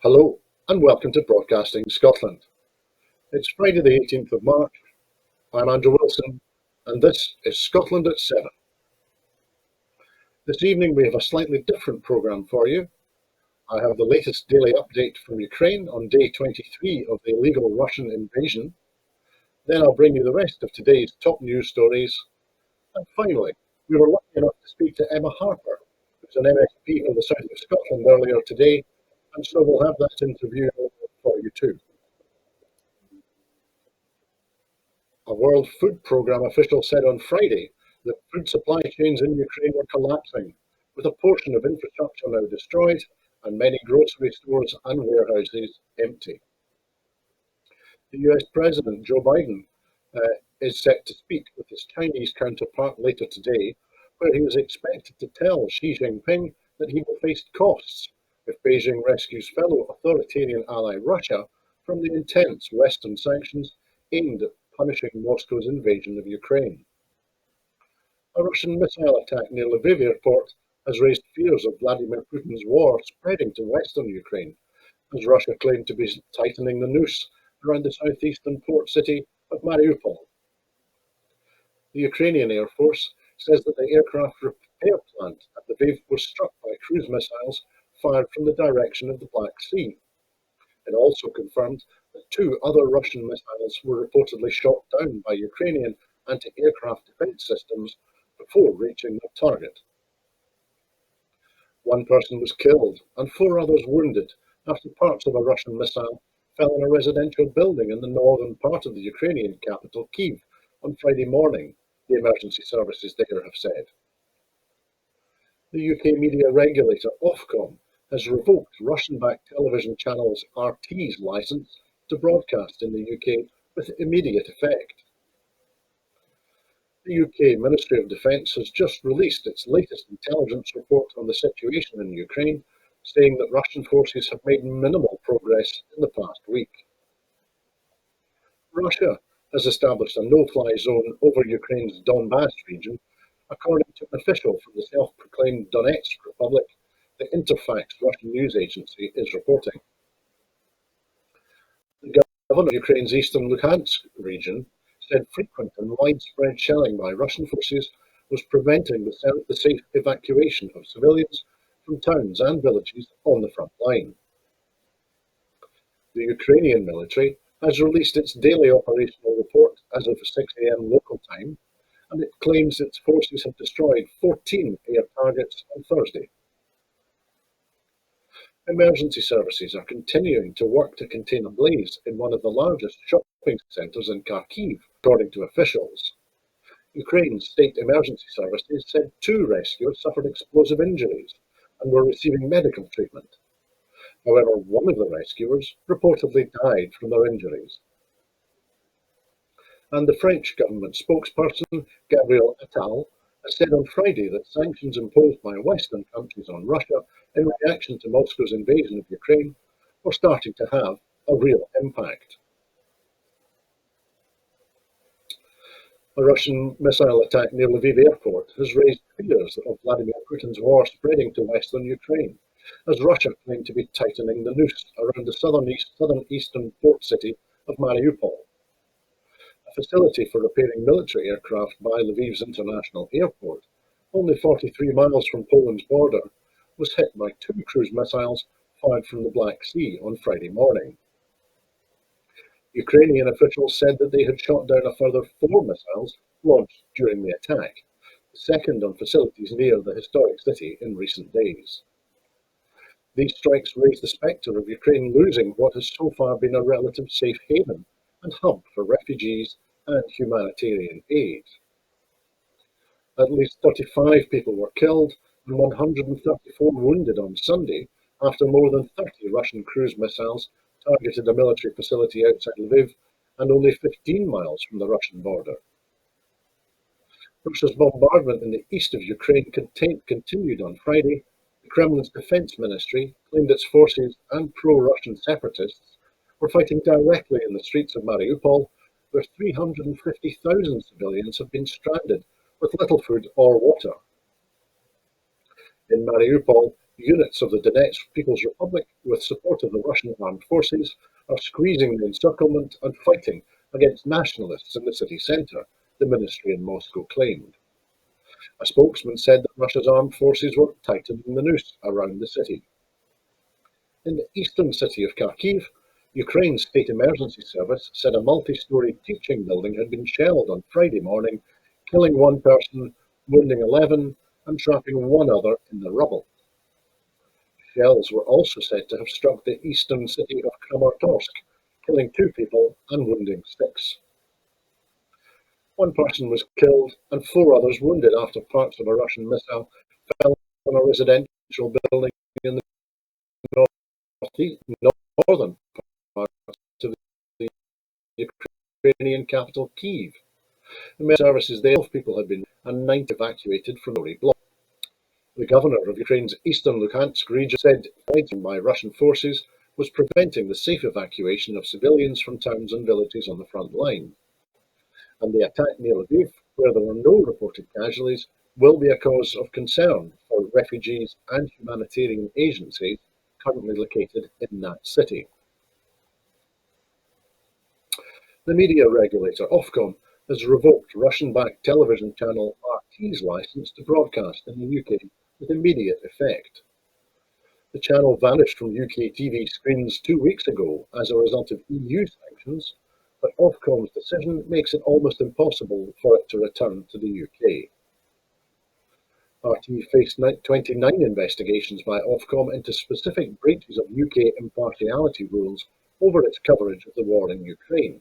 Hello and welcome to Broadcasting Scotland. It's Friday the 18th of March. I'm Andrew Wilson and this is Scotland at 7. This evening we have a slightly different programme for you. I have the latest daily update from Ukraine on day 23 of the illegal Russian invasion. Then I'll bring you the rest of today's top news stories. And finally, we were lucky enough to speak to Emma Harper, who's an MSP for the south of Scotland earlier today, and so we'll have that interview for you too. A World Food Programme official said on Friday that food supply chains in Ukraine were collapsing, with a portion of infrastructure now destroyed and many grocery stores and warehouses empty. The US President Joe Biden is set to speak with his Chinese counterpart later today, where he is expected to tell Xi Jinping that he will face costs if Beijing rescues fellow authoritarian ally Russia from the intense Western sanctions aimed at punishing Moscow's invasion of Ukraine. A Russian missile attack near Lviv airport has raised fears of Vladimir Putin's war spreading to western Ukraine, as Russia claimed to be tightening the noose around the southeastern port city of Mariupol. The Ukrainian Air Force says that the aircraft repair plant at Lviv was struck by cruise missiles fired from the direction of the Black Sea. It also confirmed that two other Russian missiles were reportedly shot down by Ukrainian anti-aircraft defense systems before reaching their target. One person was killed and four others wounded after parts of a Russian missile fell in a residential building in the northern part of the Ukrainian capital, Kyiv, on Friday morning, the emergency services there have said. The UK media regulator Ofcom has revoked Russian-backed television channels RT's licence to broadcast in the UK with immediate effect. The UK Ministry of Defence has just released its latest intelligence report on the situation in Ukraine, saying that Russian forces have made minimal progress in the past week. Russia has established a no-fly zone over Ukraine's Donbass region, according to an official from the self-proclaimed Donetsk Republic, the Interfax Russian news agency is reporting. The governor of Ukraine's eastern Luhansk region said frequent and widespread shelling by Russian forces was preventing the safe evacuation of civilians from towns and villages on the front line. The Ukrainian military has released its daily operational report as of 6 a.m. local time, and it claims its forces have destroyed 14 air targets on Thursday. Emergency services are continuing to work to contain a blaze in one of the largest shopping centres in Kharkiv, according to officials. Ukraine's state emergency services said two rescuers suffered explosive injuries and were receiving medical treatment. However, one of the rescuers reportedly died from their injuries. And the French government spokesperson, Gabriel Attal, has said on Friday that sanctions imposed by Western countries on Russia in reaction to Moscow's invasion of Ukraine are starting to have a real impact. A Russian missile attack near Lviv airport has raised fears of Vladimir Putin's war spreading to western Ukraine, as Russia claimed to be tightening the noose around the southeastern port city of Mariupol. A facility for repairing military aircraft by Lviv's international airport, only 43 miles from Poland's border, was hit by two cruise missiles fired from the Black Sea on Friday morning. Ukrainian officials said that they had shot down a further four missiles launched during the attack, the second on facilities near the historic city in recent days. These strikes raise the spectre of Ukraine losing what has so far been a relative safe haven and hub for refugees and humanitarian aid. At least 35 people were killed and 134 wounded on Sunday after more than 30 Russian cruise missiles targeted a military facility outside Lviv and only 15 miles from the Russian border. Russia's bombardment in the east of Ukraine continued on Friday. The Kremlin's defense ministry claimed its forces and pro-Russian separatists were fighting directly in the streets of Mariupol, where 350,000 civilians have been stranded with little food or water. In Mariupol, Units of the Donetsk People's Republic, with support of the Russian armed forces, are squeezing the encirclement and fighting against nationalists in the city centre, the ministry in Moscow claimed. A spokesman said that Russia's armed forces were tightening the noose around the city. In the eastern city of Kharkiv, Ukraine's state emergency service said a multi-story teaching building had been shelled on Friday morning, killing one person, wounding 11, and trapping one other in the rubble. Shells were also said to have struck the eastern city of Kramatorsk, killing 2 people and wounding 6. One person was killed and 4 others wounded after parts of a Russian missile fell on a residential building in the northern part of the Ukrainian capital, Kyiv. The services there, 12 people had been and 90 evacuated from the block. The governor of Ukraine's eastern Luhansk region said fighting by Russian forces was preventing the safe evacuation of civilians from towns and villages on the front line. And the attack near Lviv, where there were no reported casualties, will be a cause of concern for refugees and humanitarian agencies currently located in that city. The media regulator Ofcom has revoked Russian-backed television channel RT's licence to broadcast in the UK with immediate effect. The channel vanished from UK TV screens 2 weeks ago as a result of EU sanctions, but Ofcom's decision makes it almost impossible for it to return to the UK. RT faced 29 investigations by Ofcom into specific breaches of UK impartiality rules over its coverage of the war in Ukraine.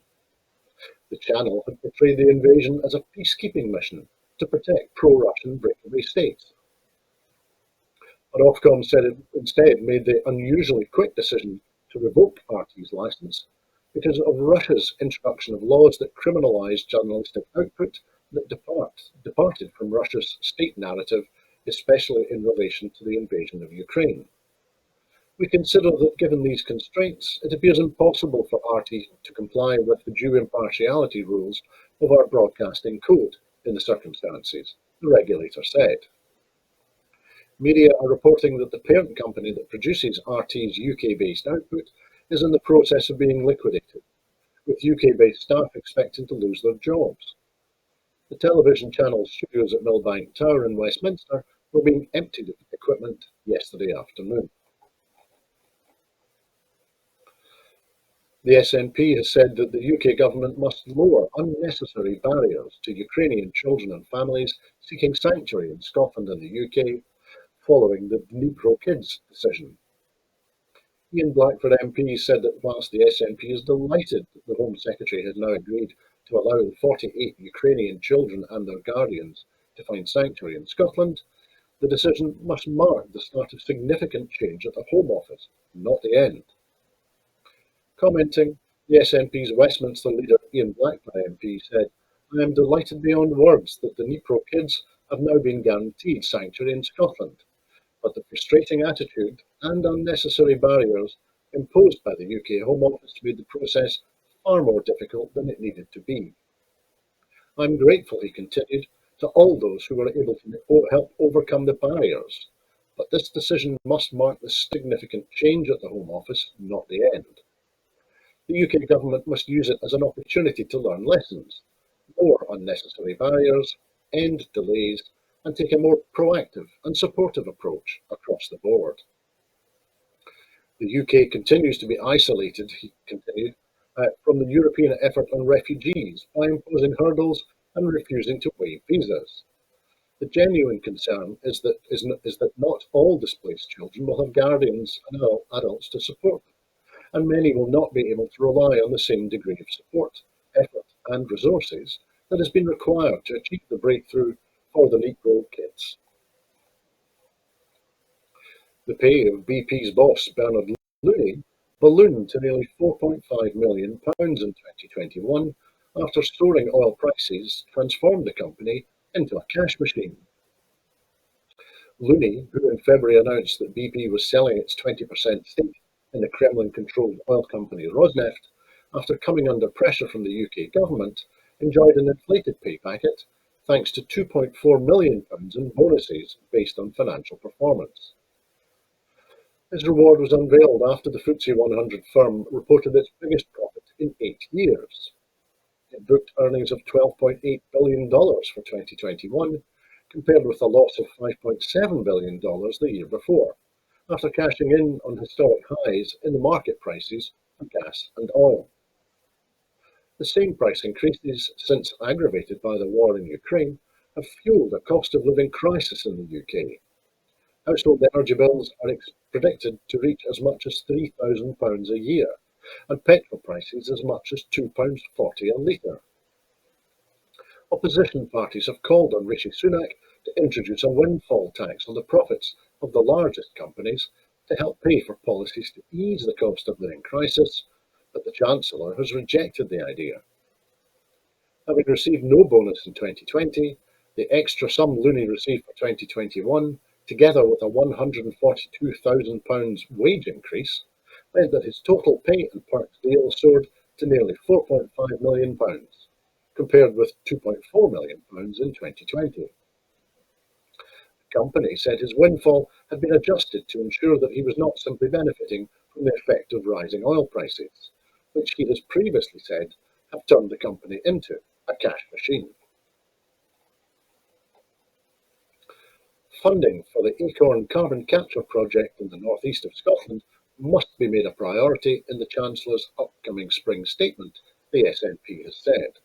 The channel had portrayed the invasion as a peacekeeping mission to protect pro-Russian breakaway states. But Ofcom said it instead made the unusually quick decision to revoke RT's licence because of Russia's introduction of laws that criminalise journalistic output that departed from Russia's state narrative, especially in relation to the invasion of Ukraine. We consider that given these constraints, it appears impossible for RT to comply with the due impartiality rules of our broadcasting code in the circumstances, the regulator said. Media are reporting that the parent company that produces RT's UK-based output is in the process of being liquidated, with UK-based staff expecting to lose their jobs. The television channel's studios at Millbank Tower in Westminster were being emptied of equipment yesterday afternoon. The SNP has said that the UK government must lower unnecessary barriers to Ukrainian children and families seeking sanctuary in Scotland and the UK following the Dnipro Kids decision. Ian Blackford MP said that whilst the SNP is delighted that the Home Secretary has now agreed to allow the 48 Ukrainian children and their guardians to find sanctuary in Scotland, the decision must mark the start of significant change at the Home Office, not the end. Commenting, the SNP's Westminster leader Ian Blackford MP said, "I am delighted beyond words that the Dnipro kids have now been guaranteed sanctuary in Scotland, but the frustrating attitude and unnecessary barriers imposed by the UK Home Office made the process far more difficult than it needed to be. I'm grateful," he continued, "to all those who were able to help overcome the barriers, but this decision must mark the significant change at the Home Office, not the end. The UK government must use it as an opportunity to learn lessons, lower unnecessary barriers, end delays, and take a more proactive and supportive approach across the board. The UK continues to be isolated," he continued, "from the European effort on refugees by imposing hurdles and refusing to waive visas. The genuine concern is that not all displaced children will have guardians and adults to support them, and many will not be able to rely on the same degree of support, effort, and resources that has been required to achieve the breakthrough for the Negro kids." The pay of BP's boss, Bernard Looney, ballooned to nearly £4.5 million in 2021 after soaring oil prices transformed the company into a cash machine. Looney, who in February announced that BP was selling its 20% stake in the Kremlin-controlled oil company Rosneft after coming under pressure from the UK government, enjoyed an inflated pay packet thanks to £2.4 million in bonuses based on financial performance. His reward was unveiled after the FTSE 100 firm reported its biggest profit in 8 years. It booked earnings of $12.8 billion for 2021, compared with a loss of $5.7 billion the year before, after cashing in on historic highs in the market prices for gas and oil. The same price increases, since aggravated by the war in Ukraine, have fueled a cost of living crisis in the UK. Household energy bills are predicted to reach as much as £3,000 a year, and petrol prices as much as £2.40 a litre. Opposition parties have called on Rishi Sunak to introduce a windfall tax on the profits of the largest companies to help pay for policies to ease the cost of living crisis, but the Chancellor has rejected the idea. Having received no bonus in 2020, the extra sum Looney received for 2021, together with a £142,000 wage increase, meant that his total pay and perks deal soared to nearly £4.5 million, compared with £2.4 million in 2020. The company said his windfall had been adjusted to ensure that he was not simply benefiting from the effect of rising oil prices, which he has previously said have turned the company into a cash machine. Funding for the Acorn carbon capture project in the northeast of Scotland must be made a priority in the Chancellor's upcoming spring statement, the SNP has said.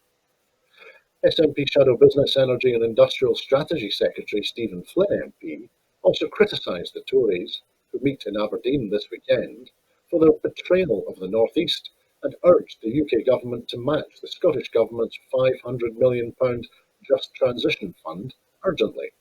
SNP Shadow Business, Energy and Industrial Strategy Secretary Stephen Flynn MP also criticised the Tories, who meet in Aberdeen this weekend, for their betrayal of the northeast, and urged the UK government to match the Scottish Government's £500 million Just Transition Fund urgently.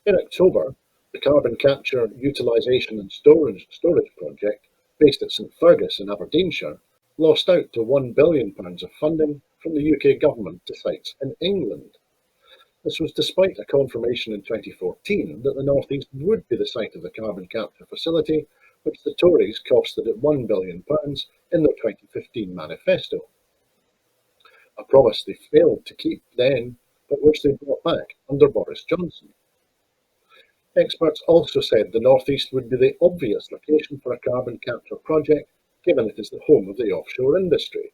In October, the Carbon Capture, Utilisation and Storage project, based at St Fergus in Aberdeenshire, lost out to £1 billion of funding from the UK government to sites in England. This was despite a confirmation in 2014 that the North East would be the site of the carbon capture facility, which the Tories costed at £1 billion in their 2015 manifesto. A promise they failed to keep then, but which they brought back under Boris Johnson. Experts also said the North East would be the obvious location for a carbon capture project, given it is the home of the offshore industry.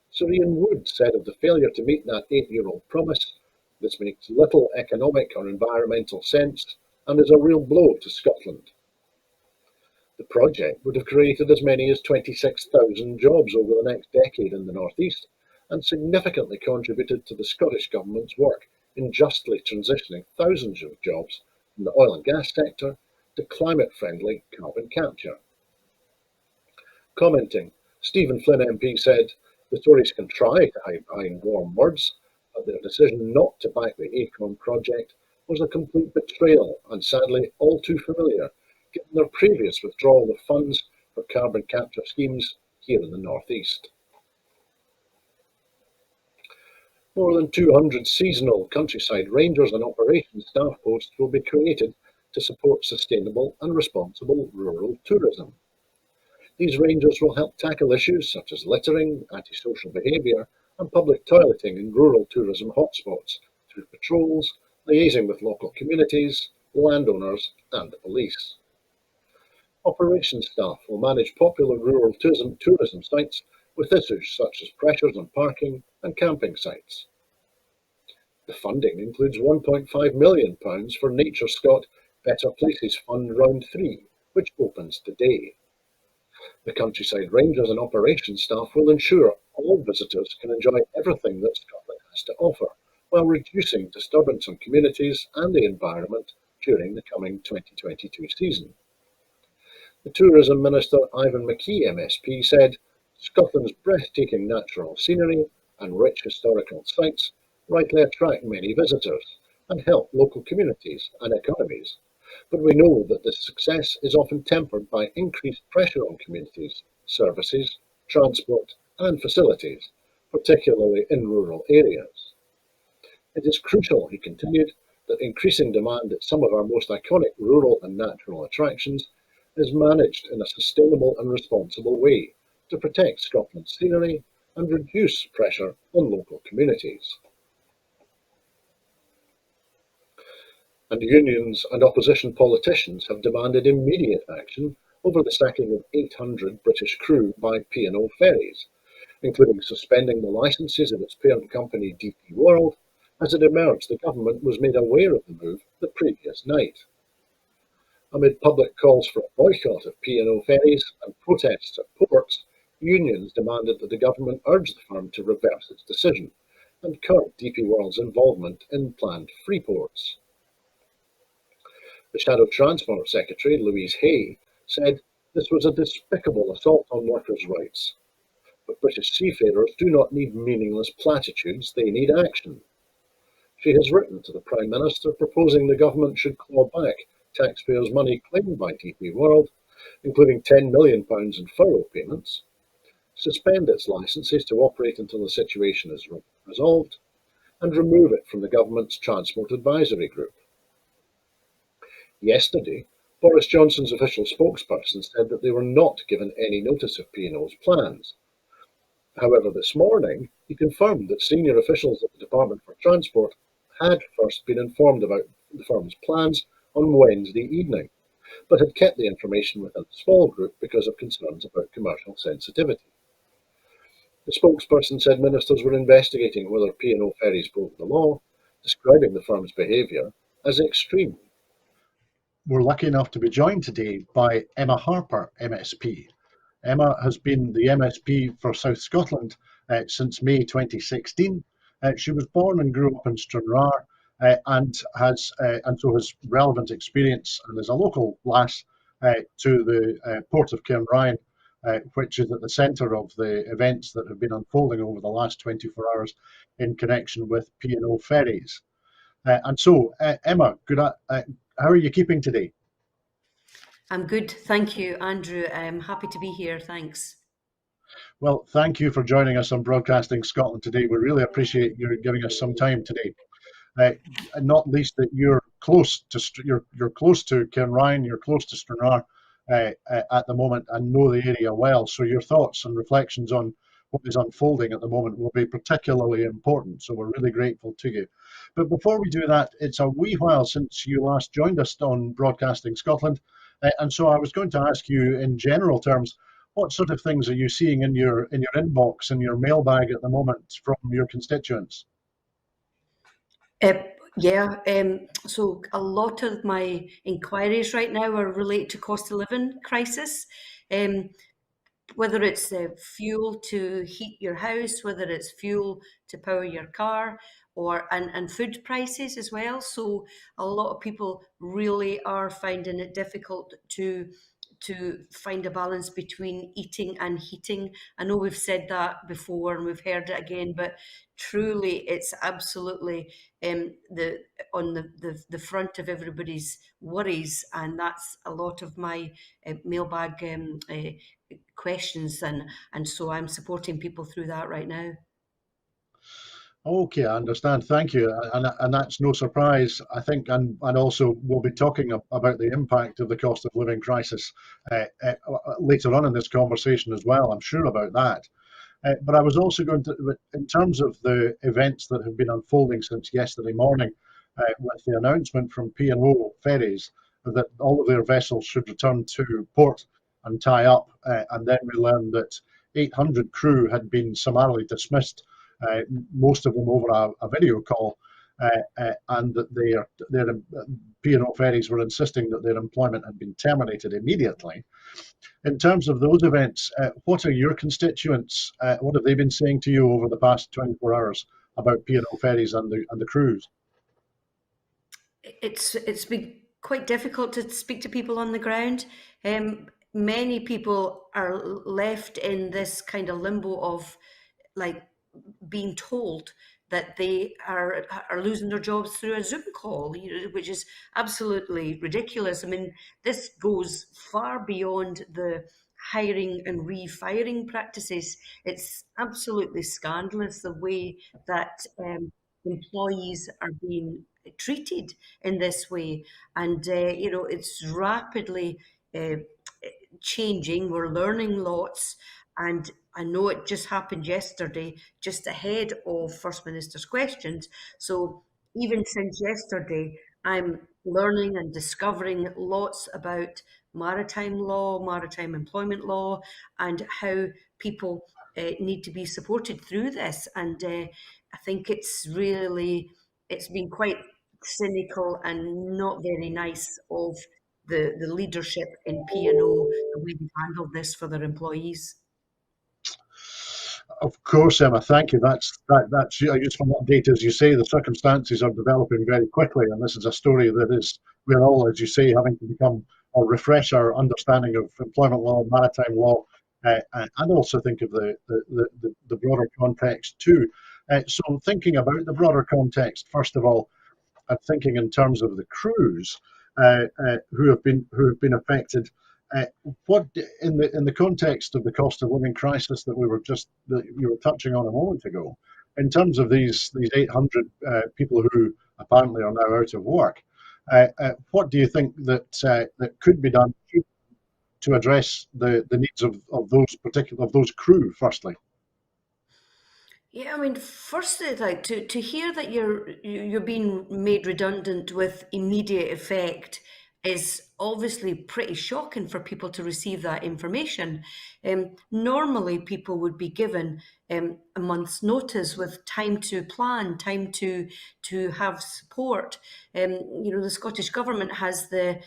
Sir Ian Wood said of the failure to meet that 8-year-old promise, "This makes little economic or environmental sense and is a real blow to Scotland." The project would have created as many as 26,000 jobs over the next decade in the North East, and significantly contributed to the Scottish Government's work in justly transitioning thousands of jobs from the oil and gas sector to climate-friendly carbon capture. Commenting, Stephen Flynn MP said, "The Tories can try to hide behind warm words, but their decision not to back the Acorn project was a complete betrayal and sadly all too familiar, given their previous withdrawal of funds for carbon capture schemes here in the North East." More than 200 seasonal countryside rangers and operations staff posts will be created to support sustainable and responsible rural tourism. These rangers will help tackle issues such as littering, antisocial behaviour, and public toileting in rural tourism hotspots through patrols, liaising with local communities, landowners, and the police. Operations staff will manage popular rural tourism sites with issues such as pressures on parking and camping sites. The funding includes £1.5 million for Nature Scot Better Places Fund Round 3, which opens today. The countryside rangers and operations staff will ensure all visitors can enjoy everything that Scotland has to offer, while reducing disturbance on communities and the environment during the coming 2022 season. The Tourism Minister Ivan McKee MSP said, "Scotland's breathtaking natural scenery and rich historical sites rightly attract many visitors and help local communities and economies. But we know that this success is often tempered by increased pressure on communities, services, transport and facilities, particularly in rural areas. It is crucial," he continued, "that increasing demand at some of our most iconic rural and natural attractions is managed in a sustainable and responsible way to protect Scotland's scenery and reduce pressure on local communities." And unions and opposition politicians have demanded immediate action over the sacking of 800 British crew by P&O Ferries, including suspending the licences of its parent company DP World. As it emerged, the government was made aware of the move the previous night. Amid public calls for a boycott of P&O Ferries and protests at ports, unions demanded that the government urge the firm to reverse its decision and curb DP World's involvement in planned free ports. The Shadow Transport Secretary, Louise Hay, said this was a despicable assault on workers' rights. But British seafarers do not need meaningless platitudes, they need action. She has written to the Prime Minister proposing the government should claw back taxpayers' money claimed by DP World, including £10 million in furlough payments, suspend its licences to operate until the situation is resolved, and remove it from the government's Transport Advisory Group. Yesterday, Boris Johnson's official spokesperson said that they were not given any notice of P&O's plans. However, this morning, he confirmed that senior officials at the Department for Transport had first been informed about the firm's plans on Wednesday evening, but had kept the information within a small group because of concerns about commercial sensitivity. The spokesperson said ministers were investigating whether P&O Ferries broke the law, describing the firm's behaviour as extreme. We're lucky enough to be joined today by Emma Harper, MSP. Emma has been the MSP for South Scotland since May 2016. She was born and grew up in Stranraer and so has relevant experience and is a local lass to the port of Cairnryan, which is at the centre of the events that have been unfolding over the last 24 hours in connection with P&O Ferries. Emma, how are you keeping today? I'm good, thank you, Andrew. I'm happy to be here, thanks. Well, thank you for joining us on Broadcasting Scotland today. We really appreciate you giving us some time today. Not least that you're close to you're close to Cairnryan, you're close to Stranraer at the moment, and know the area well. So your thoughts and reflections on what is unfolding at the moment will be particularly important. So we're really grateful to you. But before we do that, it's a wee while since you last joined us on Broadcasting Scotland, and so I was going to ask you, in general terms, what sort of things are you seeing in your inbox, in your mailbag at the moment from your constituents? Yeah, so a lot of my inquiries right now are related to cost of living crisis. Um, whether it's fuel to heat your house, whether it's fuel to power your car, and food prices as well. So a lot of people really are finding it difficult to find a balance between eating and heating. I know we've said that before and we've heard it again, but truly it's absolutely the on the front of everybody's worries, and that's a lot of my mailbag questions, and so I'm supporting people through that right now. Okay, I understand. Thank you. And that's no surprise, I think. And also, we'll be talking about the impact of the cost of living crisis later on in this conversation as well. I'm sure about that. But I was also going to, in terms of the events that have been unfolding since yesterday morning, with the announcement from P&O Ferries that all of their vessels should return to port and tie up, and then we learned that 800 crew had been summarily dismissed, most of them over a video call, and that their P&O Ferries were insisting that their employment had been terminated immediately. In terms of those events, what are your constituents? What have they been saying to you over the past 24 hours about P&O Ferries and the crews? It's been quite difficult to speak to people on the ground. Many people are left in this kind of limbo of like being told that they are losing their jobs through a Zoom call, which is absolutely ridiculous. I mean, this goes far beyond the hiring and refiring practices. It's absolutely scandalous the way that employees are being treated in this way, and it's rapidly uh, changing. We're learning lots, and I know it just happened yesterday, just ahead of First Minister's questions. So even since yesterday, I'm learning and discovering lots about maritime law, maritime employment law, and how people need to be supported through this. And I think it's been quite cynical and not very nice of the leadership in P&O, the way they've handled this for their employees. Of course, Emma. Thank you. That's a useful update. As you say, the circumstances are developing very quickly, and this is a story that is we're all, as you say, having to become or refresh our understanding of employment law, maritime law, and also think of the broader context too. So, thinking about the broader context, first of all, and thinking in terms of the crews who have been affected. Uh, what in the context of the cost of living crisis that you were touching on a moment ago, in terms of these 800 people who apparently are now out of work, what do you think that could be done to address the needs of those crew? Firstly, Yeah, I mean, firstly, like to hear that you're being made redundant with immediate effect is obviously pretty shocking for people to receive that information. Normally, people would be given a month's notice with time to plan, time to have support. The Scottish Government has the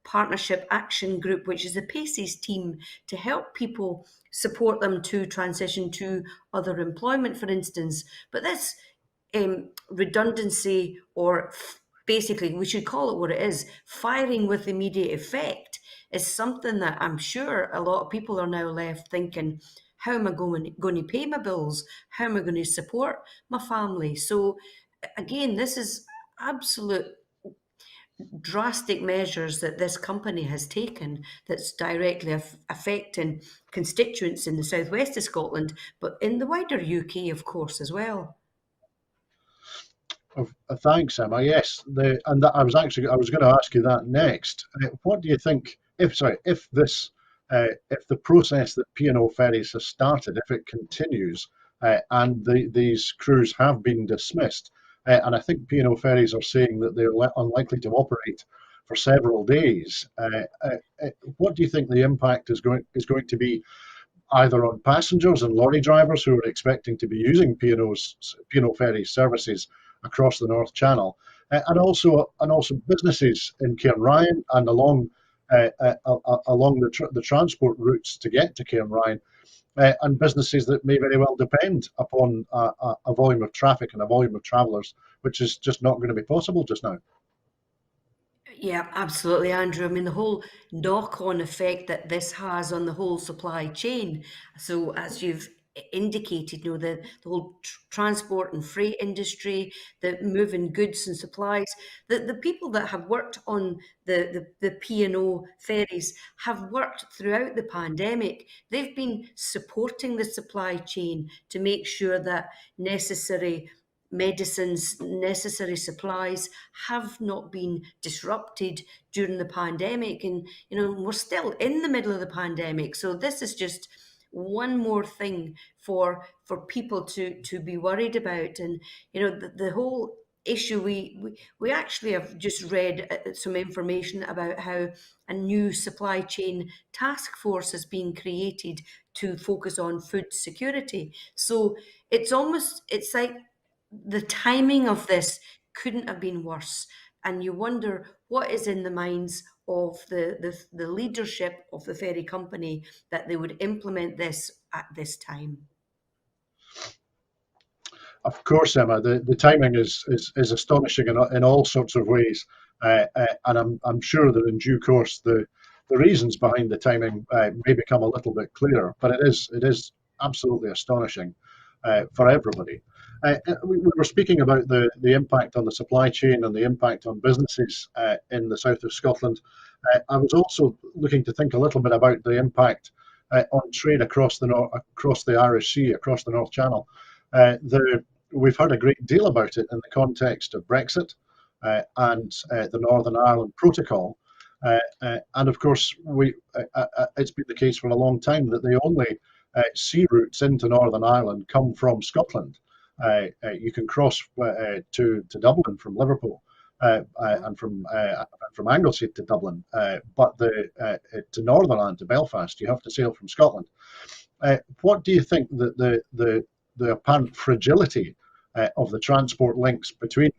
Partnership Action Group, which is the PACES team, to help people support them to transition to other employment, for instance. But this redundancy, or basically, we should call it what it is, firing with immediate effect, is something that I'm sure a lot of people are now left thinking, how am I going to pay my bills? How am I going to support my family? So, again, this is absolute drastic measures that this company has taken that's directly affecting constituents in the southwest of Scotland, but in the wider UK, of course, as well. thanks, Emma. Yes, I was going to ask you that next. What do you think if the process that P&O Ferries has started, if it continues, and these crews have been dismissed, and I think P&O Ferries are saying that they're unlikely to operate for several days. What do you think the impact is going to be, either on passengers and lorry drivers who are expecting to be using P&O ferry services across the North Channel, and also businesses in Cairnryan and along the transport routes to get to Cairnryan, and businesses that may very well depend upon a volume of traffic and a volume of travellers, which is just not going to be possible just now. Yeah, absolutely, Andrew. I mean, the whole knock-on effect that this has on the whole supply chain. So, as you've indicated, the whole transport and freight industry, the moving goods and supplies, the people that have worked on the P&O ferries have worked throughout the pandemic. They've been supporting the supply chain to make sure that necessary medicines, necessary supplies have not been disrupted during the pandemic. And, we're still in the middle of the pandemic. So this is just one more thing for people to be worried about. And, the whole issue, we actually have just read some information about how a new supply chain task force has been created to focus on food security. So it's like the timing of this couldn't have been worse. And you wonder what is in the minds of the leadership of the ferry company that they would implement this at this time. Of course, Emma, the timing is astonishing in all sorts of ways, and I'm sure that in due course the reasons behind the timing may become a little bit clearer. But it is absolutely astonishing for everybody. We were speaking about the impact on the supply chain and the impact on businesses in the south of Scotland. I was also looking to think a little bit about the impact on trade across the Irish Sea, across the North Channel. We've heard a great deal about it in the context of Brexit and the Northern Ireland Protocol. And of course, it's been the case for a long time that the only sea routes into Northern Ireland come from Scotland. You can cross to Dublin from Liverpool, Mhm. and from Anglesey to Dublin, but to Northern Ireland, to Belfast, you have to sail from Scotland. What do you think that the apparent fragility of the transport links between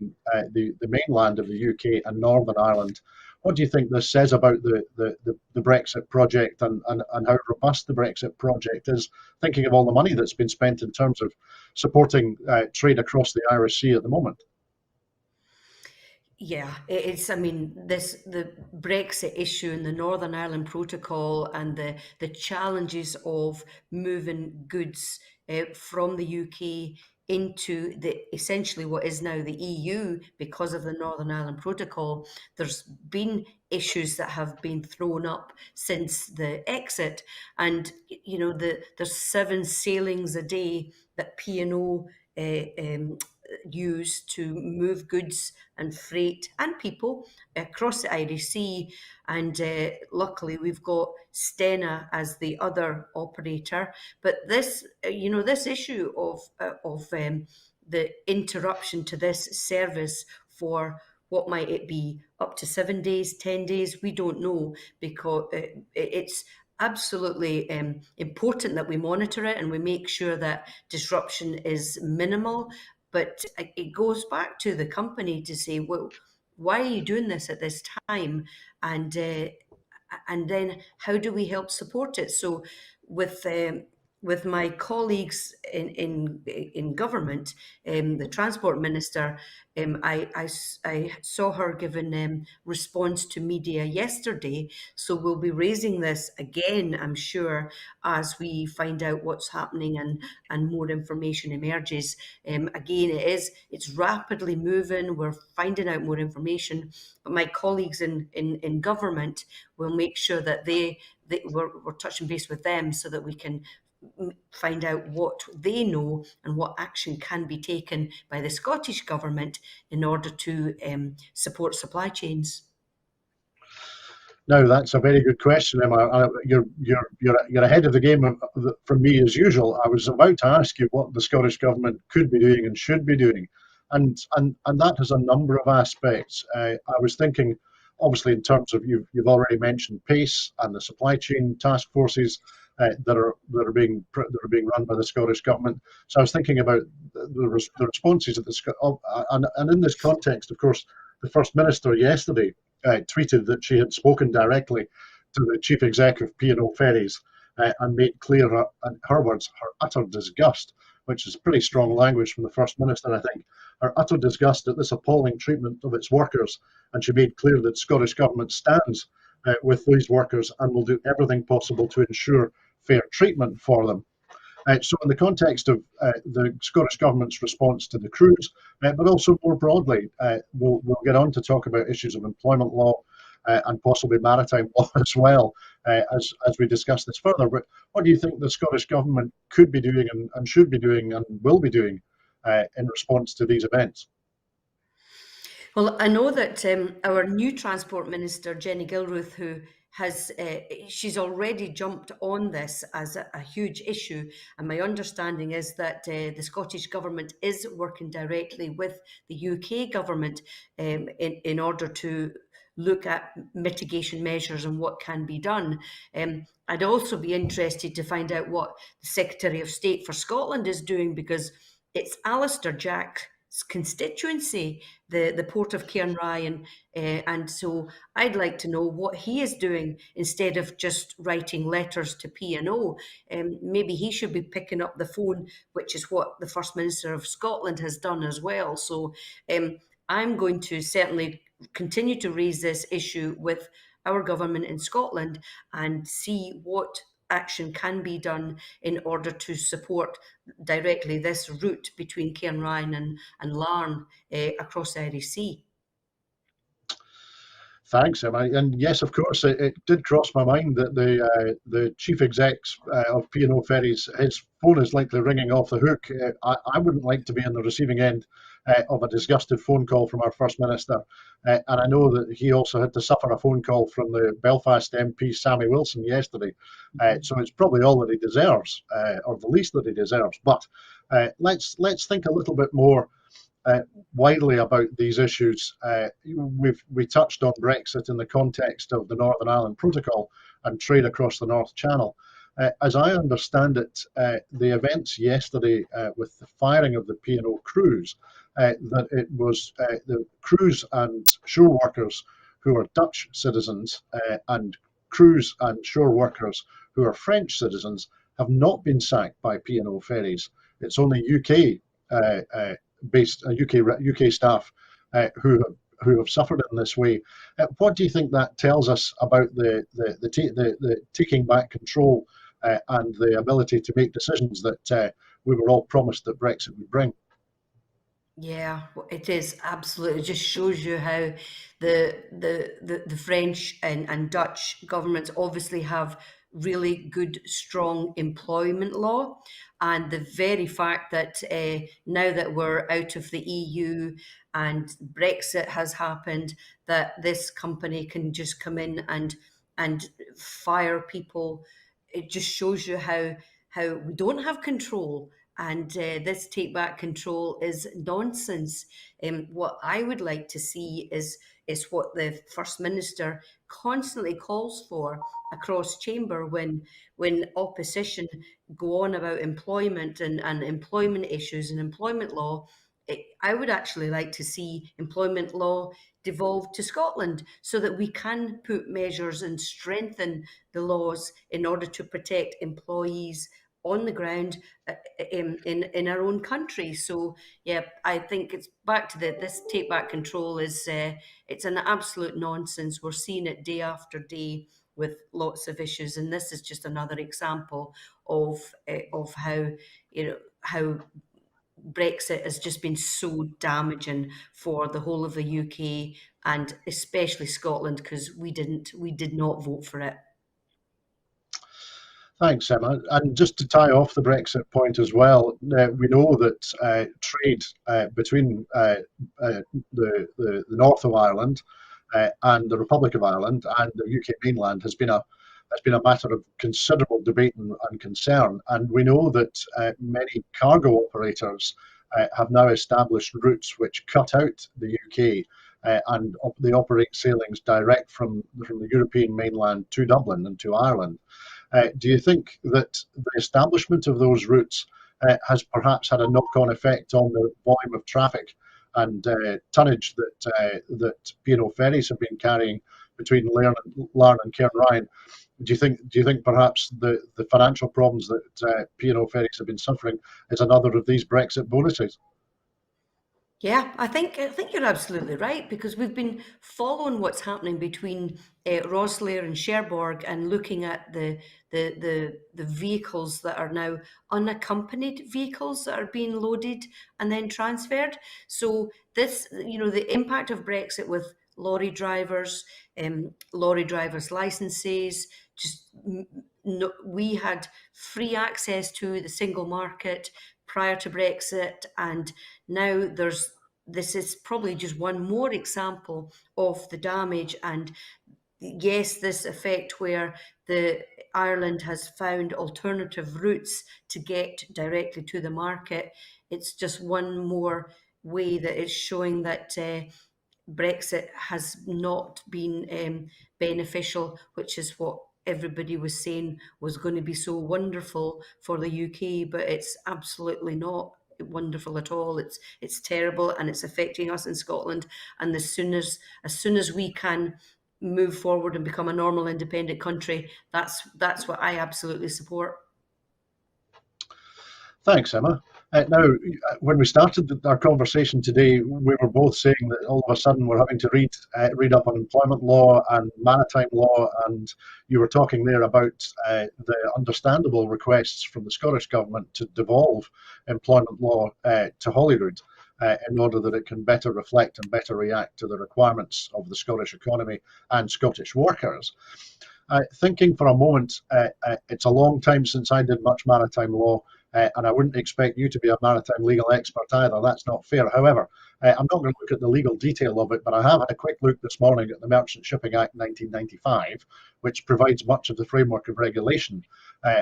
the mainland of the UK and Northern Ireland? What do you think this says about the Brexit project, and how robust the Brexit project is, thinking of all the money that's been spent in terms of supporting trade across the Irish Sea at the moment? Yeah, it's. I mean, the Brexit issue and the Northern Ireland Protocol and the challenges of moving goods from the UK into the essentially what is now the EU because of the Northern Ireland Protocol. There's been issues that have been thrown up since the exit, and there's 7 sailings a day that P&O use to move goods and freight and people across the Irish Sea. And luckily, we've got Stena as the other operator. But this issue of the interruption to this service for what might it be, up to 7 days, 10 days, we don't know, because it's absolutely important that we monitor it and we make sure that disruption is minimal. But it goes back to the company to say, well, why are you doing this at this time? And then how do we help support it? So with with my colleagues in government, the transport minister, I saw her giving response to media yesterday. So we'll be raising this again, I'm sure, as we find out what's happening and more information emerges. Again, it's rapidly moving. We're finding out more information, but my colleagues in government will make sure that we're touching base with them so that we can find out what they know and what action can be taken by the Scottish government in order to support supply chains. No, that's a very good question, Emma. You're ahead of the game from me as usual. I was about to ask you what the Scottish government could be doing and should be doing, and that has a number of aspects. I was thinking, obviously, in terms of you've already mentioned PACE and the supply chain task forces that are being run by the Scottish government. So I was thinking about the responses at and in this context, of course, the First Minister yesterday tweeted that she had spoken directly to the chief executive of P&O Ferries and made clear, in her words, her utter disgust, which is pretty strong language from the First Minister, I think, her utter disgust at this appalling treatment of its workers. And she made clear that Scottish Government stands with these workers and will do everything possible to ensure fair treatment for them. So in the context of the Scottish Government's response to the cruise, but also more broadly, we'll get on to talk about issues of employment law and possibly maritime law as well as we discuss this further. But what do you think the Scottish Government could be doing and should be doing and will be doing in response to these events? Well, I know that our new transport minister, Jenny Gilruth, who she's already jumped on this as a huge issue. And my understanding is that the Scottish Government is working directly with the UK Government in order to look at mitigation measures and what can be done. I'd also be interested to find out what the Secretary of State for Scotland is doing, because it's Alistair Jack's constituency, the port of Cairnryan, and so I'd like to know what he is doing instead of just writing letters to P&O. Maybe he should be picking up the phone, which is what the First Minister of Scotland has done as well. So I'm going to certainly continue to raise this issue with our government in Scotland and see what action can be done in order to support directly this route between Cairnryan and Larne across the Irish Sea. Thanks, Emma. And yes, of course, it did cross my mind that the chief execs of P&O Ferries, his phone is likely ringing off the hook. I wouldn't like to be on the receiving end of a disgusted phone call from our First Minister. And I know that he also had to suffer a phone call from the Belfast MP, Sammy Wilson, yesterday. So it's probably all that he deserves, or the least that he deserves. But let's think a little bit more widely about these issues. We touched on Brexit in the context of the Northern Ireland Protocol and trade across the North Channel. As I understand it, the events yesterday with the firing of the P&O crews, that it was the crews and shore workers who are Dutch citizens and crews and shore workers who are French citizens have not been sacked by P&O ferries. It's only UK based UK staff who have suffered in this way. What do you think that tells us about the taking back control and the ability to make decisions that we were all promised that Brexit would bring? Yeah, it is absolutely. It just shows you how the French and Dutch governments obviously have really good, strong employment law, and the very fact that now that we're out of the EU and Brexit has happened, that this company can just come in and fire people. It just shows you how we don't have control, and this take back control is nonsense. What I would like to see is what the First Minister constantly calls for across chamber when opposition go on about employment and employment issues and employment law. I would actually like to see employment law devolved to Scotland so that we can put measures and strengthen the laws in order to protect employees on the ground in our own country. So yeah, I think it's back to this take back control is it's an absolute nonsense. We're seeing it day after day with lots of issues, and this is just another example of how how Brexit has just been so damaging for the whole of the UK and especially Scotland because we did not vote for it. Thanks, Emma. And just to tie off the Brexit point as well, we know that trade between the north of Ireland and the Republic of Ireland and the UK mainland has been a matter of considerable debate and concern. And we know that many cargo operators have now established routes which cut out the UK and they operate sailings direct from the European mainland to Dublin and to Ireland. Do you think that the establishment of those routes has perhaps had a knock-on effect on the volume of traffic and tonnage that P&O ferries have been carrying between Larne and Cairnryan? Do you think perhaps the financial problems that P&O ferries have been suffering is another of these Brexit bonuses? Yeah, I think you're absolutely right because we've been following what's happening between Rosslare and Cherbourg and looking at the vehicles that are now unaccompanied vehicles that are being loaded and then transferred. So this, the impact of Brexit with lorry drivers' licenses, just no, we had free access to the single market prior to Brexit, and now this is probably just one more example of the damage. And yes, this effect where the Ireland has found alternative routes to get directly to the market. It's just one more way that it's showing that Brexit has not been beneficial, which is what everybody was saying was going to be so wonderful for the UK, but it's absolutely not wonderful at all. It's terrible and it's affecting us in Scotland. And as soon as we can move forward and become a normal independent country, that's what I absolutely support. Thanks, Emma. Now, when we started our conversation today, we were both saying that all of a sudden we're having to read up on employment law and maritime law, and you were talking there about the understandable requests from the Scottish Government to devolve employment law to Holyrood in order that it can better reflect and better react to the requirements of the Scottish economy and Scottish workers. Thinking for a moment, it's a long time since I did much maritime law. And I wouldn't expect you to be a maritime legal expert either. That's not fair. However, I'm not going to look at the legal detail of it, but I have had a quick look this morning at the Merchant Shipping Act 1995, which provides much of the framework of regulation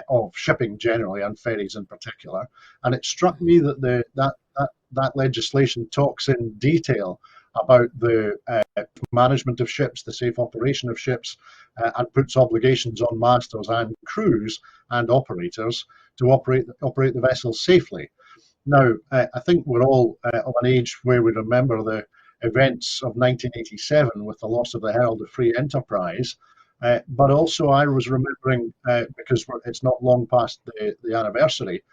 of shipping generally and ferries in particular. And it struck me that that legislation talks in detail about the management of ships, the safe operation of ships, and puts obligations on masters and crews and operators to operate the vessels safely. Now, I think we're all of an age where we remember the events of 1987 with the loss of the Herald of Free Enterprise. But also, I was remembering, because it's not long past the anniversary,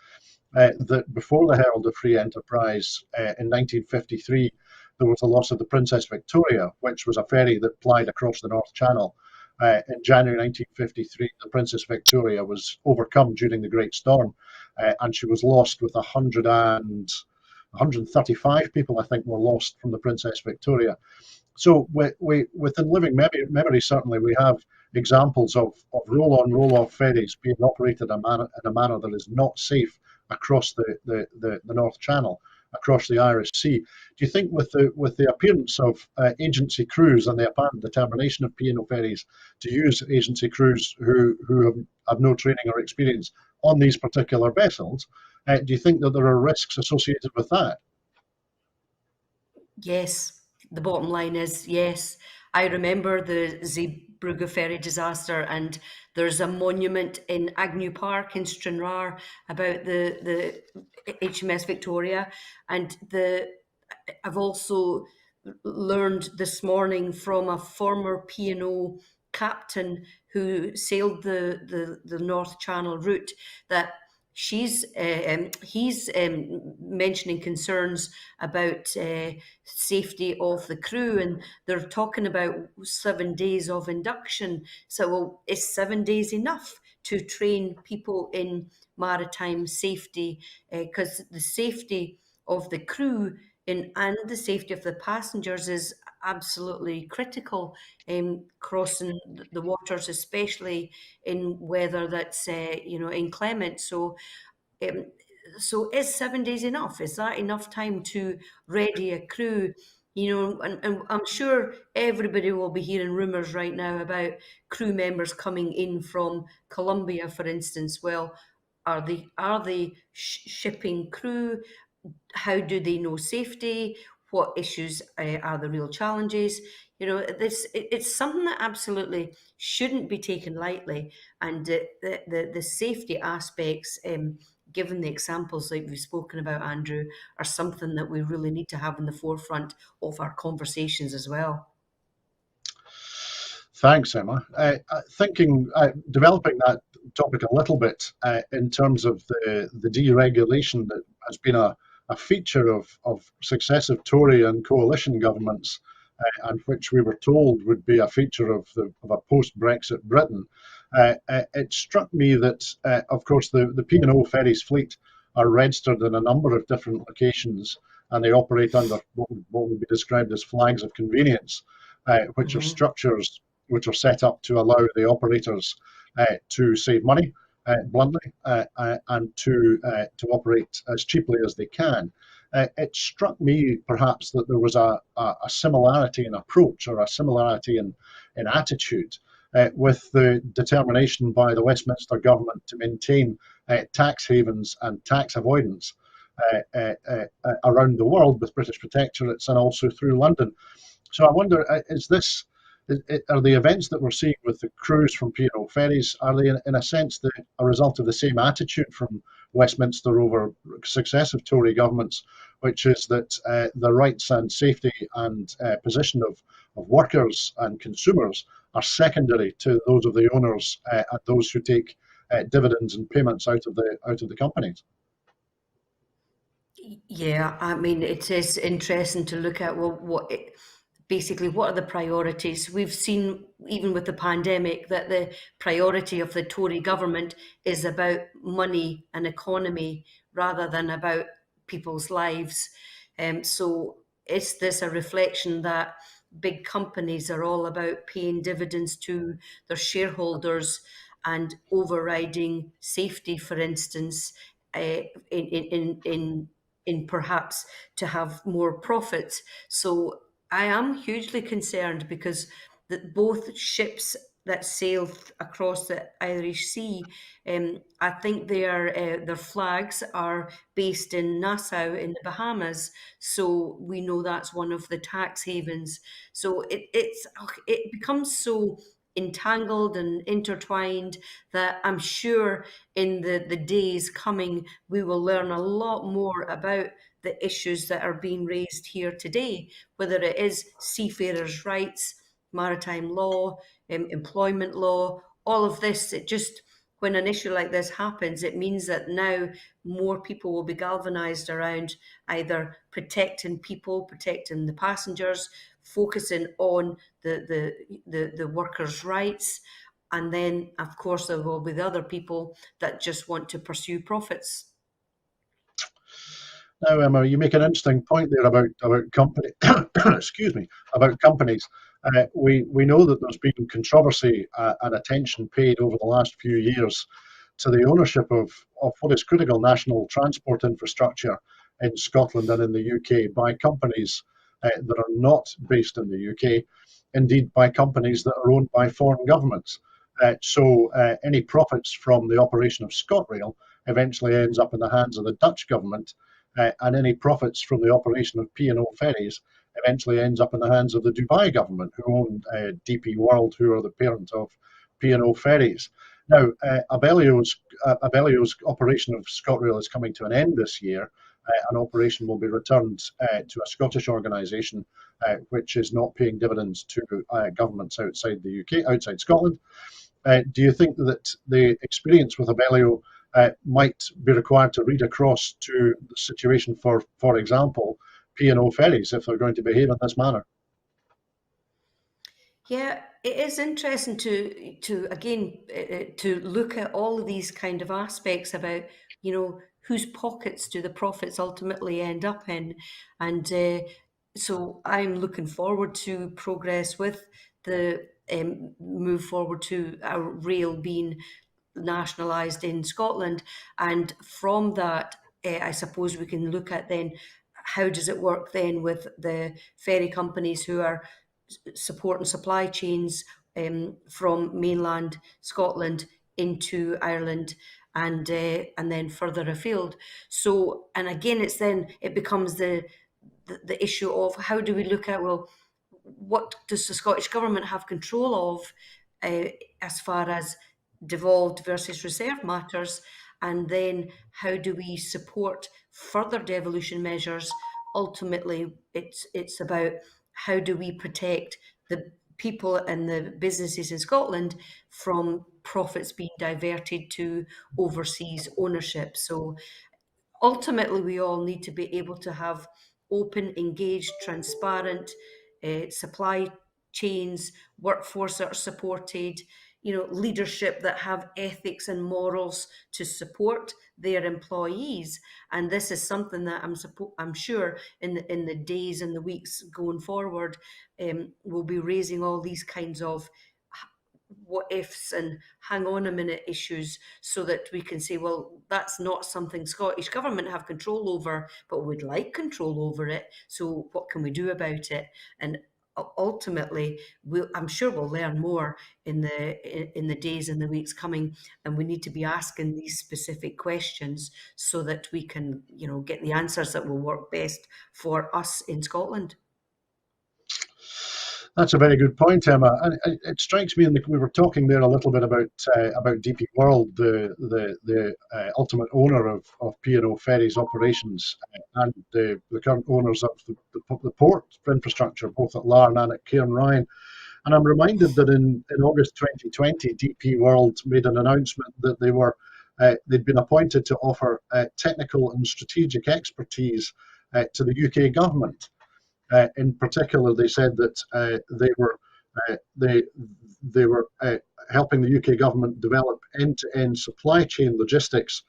that before the Herald of Free Enterprise in 1953, there was the loss of the Princess Victoria, which was a ferry that plied across the North Channel. In January 1953, the Princess Victoria was overcome during the Great Storm, and she was lost with 135 people, I think, were lost from the Princess Victoria. So within living memory, certainly we have examples of roll-on, roll-off ferries being operated in a manner that is not safe across the North Channel, across the Irish Sea. Do you think with the appearance of agency crews and the apparent determination of P&O ferries to use agency crews who have no training or experience on these particular vessels, do you think that there are risks associated with that? Yes, the bottom line is yes. I remember the Zeebrugge ferry disaster, and there's a monument in Agnew Park in Stranraer about the HMS Victoria, and I've also learned this morning from a former P&O captain who sailed the North Channel route that he's mentioning concerns about safety of the crew, and they're talking about 7 days of induction. So, well, is 7 days enough to train people in maritime safety? Because the safety of the crew and the safety of the passengers is absolutely critical in crossing the waters, especially in weather that's inclement. Um, so is 7 days enough? Is that enough time to ready a crew? And I'm sure everybody will be hearing rumours right now about crew members coming in from Colombia, for instance. Well, are they shipping crew? How do they know safety? What issues are the real challenges? It's something that absolutely shouldn't be taken lightly, and the safety aspects, given the examples like we've spoken about, Andrew, are something that we really need to have in the forefront of our conversations as well. Thanks, Emma. Developing that topic a little bit in terms of the deregulation that has been a feature of successive Tory and coalition governments, and which we were told would be a feature of a post-Brexit Britain. It struck me that, of course, the P&O ferries fleet are registered in a number of different locations, and they operate under what would be described as flags of convenience, which are Mhm. structures which are set up to allow the operators to save money, bluntly, and to operate as cheaply as they can. It struck me perhaps that there was a similarity in approach or a similarity in attitude with the determination by the Westminster government to maintain tax havens and tax avoidance around the world with British protectorates and also through London. So I wonder, are the events that we're seeing with the crews from P&O ferries, are they in a sense a result of the same attitude from Westminster over successive Tory governments, which is that the rights and safety and position of workers and consumers are secondary to those of the owners and those who take dividends and payments out of the companies? Yeah, I mean, it is interesting to look at, well, basically, what are the priorities? We've seen, even with the pandemic, that the priority of the Tory government is about money and economy rather than about people's lives. So is this a reflection that big companies are all about paying dividends to their shareholders and overriding safety, for instance, in perhaps to have more profits? So I am hugely concerned because that both ships that sail across the Irish Sea. I think their flags are based in Nassau in the Bahamas, so we know that's one of the tax havens. So it becomes so entangled and intertwined that I'm sure in the days coming we will learn a lot more about the issues that are being raised here today, whether it is seafarers' rights, maritime law, employment law, all of this. It just, when an issue like this happens, it means that now more people will be galvanized around either protecting people, protecting the passengers, focusing on the workers' rights. And then, of course, there will be the other people that just want to pursue profits. Now, Emma, you make an interesting point there about company, excuse me, about companies. We know that there's been controversy and attention paid over the last few years to the ownership of what is critical national transport infrastructure in Scotland and in the UK by companies that are not based in the UK, indeed by companies that are owned by foreign governments. So any profits from the operation of ScotRail eventually ends up in the hands of the Dutch government, and any profits from the operation of P&O ferries eventually ends up in the hands of the Dubai government, who own DP World, who are the parent of P&O ferries. Now, Abellio's operation of ScotRail is coming to an end this year. An operation will be returned to a Scottish organisation which is not paying dividends to governments outside the UK, outside Scotland. Do you think that the experience with Abellio might be required to read across to the situation for example, P&O ferries if they're going to behave in this manner? Yeah, it is interesting to again to look at all of these kind of aspects about, whose pockets do the profits ultimately end up in, and so I'm looking forward to progress with the move forward to our rail being nationalised in Scotland, and from that, I suppose we can look at then how does it work then with the ferry companies who are supporting supply chains from mainland Scotland into Ireland and then further afield. So, and again, it becomes the issue of how do we look at, well, what does the Scottish Government have control of as far as devolved versus reserved matters, and then how do we support further devolution measures? Ultimately, it's about how do we protect the people and the businesses in Scotland from profits being diverted to overseas ownership. So ultimately, we all need to be able to have open, engaged, transparent supply chains, workforce that are supported, leadership that have ethics and morals to support their employees. And this is something that I'm sure in the days and the weeks going forward, we'll be raising all these kinds of what ifs and hang on a minute issues so that we can say, well, that's not something Scottish Government have control over, but we'd like control over it. So what can we do about it? And ultimately, I'm sure we'll learn more in the days and the weeks coming, and we need to be asking these specific questions so that we can, get the answers that will work best for us in Scotland. That's a very good point, Emma. And it strikes me, we were talking there a little bit about DP World, the ultimate owner of P&O Ferries operations, and the current owners of the port infrastructure, both at Larne and at Cairnryan. And I'm reminded that in August 2020, DP World made an announcement that they'd been appointed to offer technical and strategic expertise to the UK government. In particular, they said that they were helping the UK government develop end-to-end supply chain logistics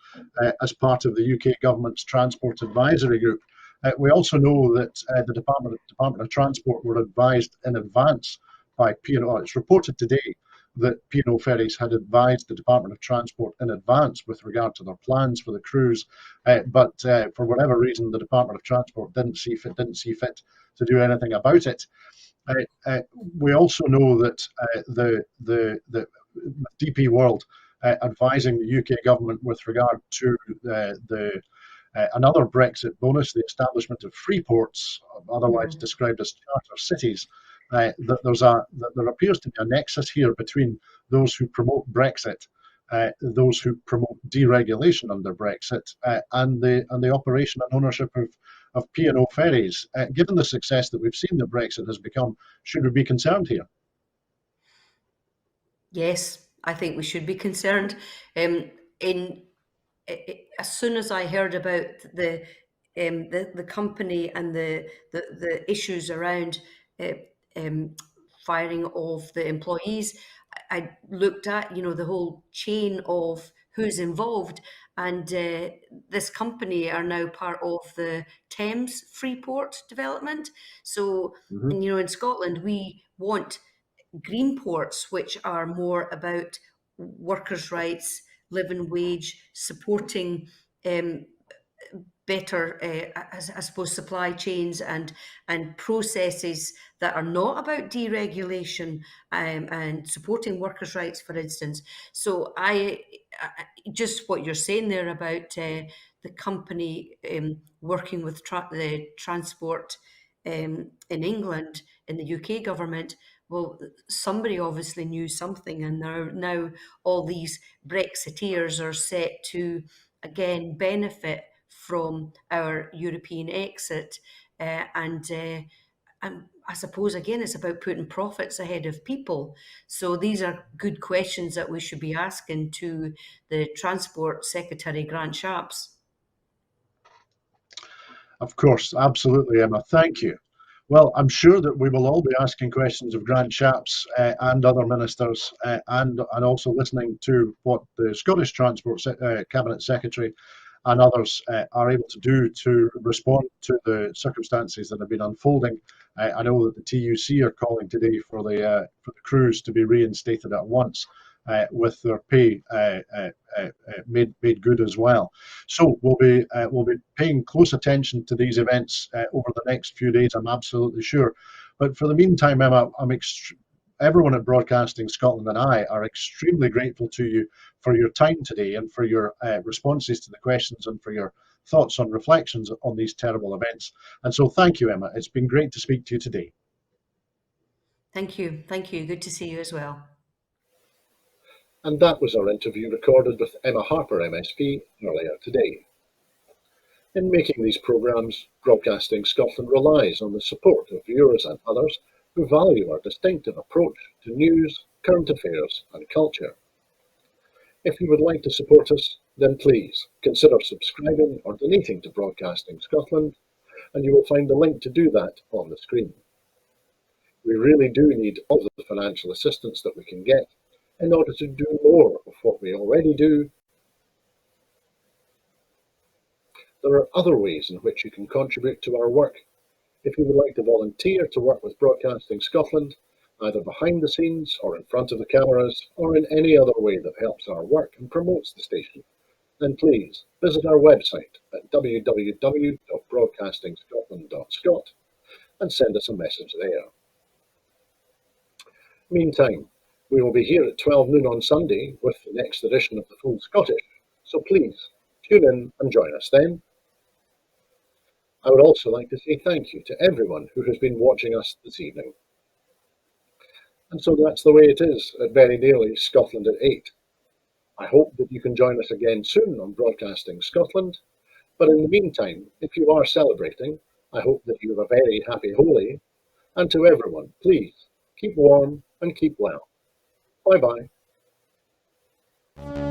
as part of the UK government's Transport Advisory Group. We also know that the Department of Transport were advised in advance by P&O. It's reported today that P&O Ferries had advised the Department of Transport in advance with regard to their plans for the cruise, but for whatever reason, the Department of Transport didn't see fit to do anything about it. Uh, uh, we also know that the DP World advising the UK government with regard to the another Brexit bonus, the establishment of free ports, otherwise Mm. described as charter cities. That there appears to be a nexus here between those who promote Brexit, those who promote deregulation under Brexit, and the operation and ownership of P&O ferries. Given the success that we've seen that Brexit has become, should we be concerned here? Yes, I think we should be concerned. In as soon as I heard about the company and the issues around uh, um, firing of the employees, I looked at the whole chain of who's involved, and this company are now part of the Thames Freeport development. So, Mm-hmm. in Scotland, we want green ports, which are more about workers' rights, living wage, supporting um, better, I suppose, supply chains and processes that are not about deregulation and supporting workers' rights, for instance. So just what you're saying there about the company working with the transport in England, in the UK government. Well, somebody obviously knew something, and now all these Brexiteers are set to again benefit from our European exit. And I suppose again it's about putting profits ahead of people. So these are good questions that we should be asking to the Transport Secretary Grant Shapps. Of course, absolutely, Emma. Thank you. Well, I'm sure that we will all be asking questions of Grant Shapps and other ministers, and also listening to what the Scottish Transport Cabinet Secretary and others are able to do to respond to the circumstances that have been unfolding. I know that the TUC are calling today for the crews to be reinstated at once, with their pay made good as well. So we'll be paying close attention to these events over the next few days. I'm absolutely sure. But for the meantime, Emma, everyone at Broadcasting Scotland and I are extremely grateful to you for your time today and for your responses to the questions and for your thoughts and reflections on these terrible events. And so thank you, Emma. It's been great to speak to you today. Thank you. Thank you. Good to see you as well. And that was our interview recorded with Emma Harper, MSP, earlier today. In making these programmes, Broadcasting Scotland relies on the support of viewers and others who value our distinctive approach to news, current affairs and culture. If you would like to support us, then please consider subscribing or donating to Broadcasting Scotland, and you will find the link to do that on the screen. We really do need all the financial assistance that we can get in order to do more of what we already do. There are other ways in which you can contribute to our work. If you would like to volunteer to work with Broadcasting Scotland, either behind the scenes or in front of the cameras, or in any other way that helps our work and promotes the station, then please visit our website at www.broadcastingscotland.scot and send us a message there. Meantime, we will be here at 12 noon on Sunday with the next edition of the Full Scottish, so please tune in and join us then. I would also like to say thank you to everyone who has been watching us this evening. And so that's the way it is at very nearly Scotland at 8. I hope that you can join us again soon on Broadcasting Scotland, but in the meantime, if you are celebrating, I hope that you have a very happy Holy, and to everyone, please keep warm and keep well. Bye bye.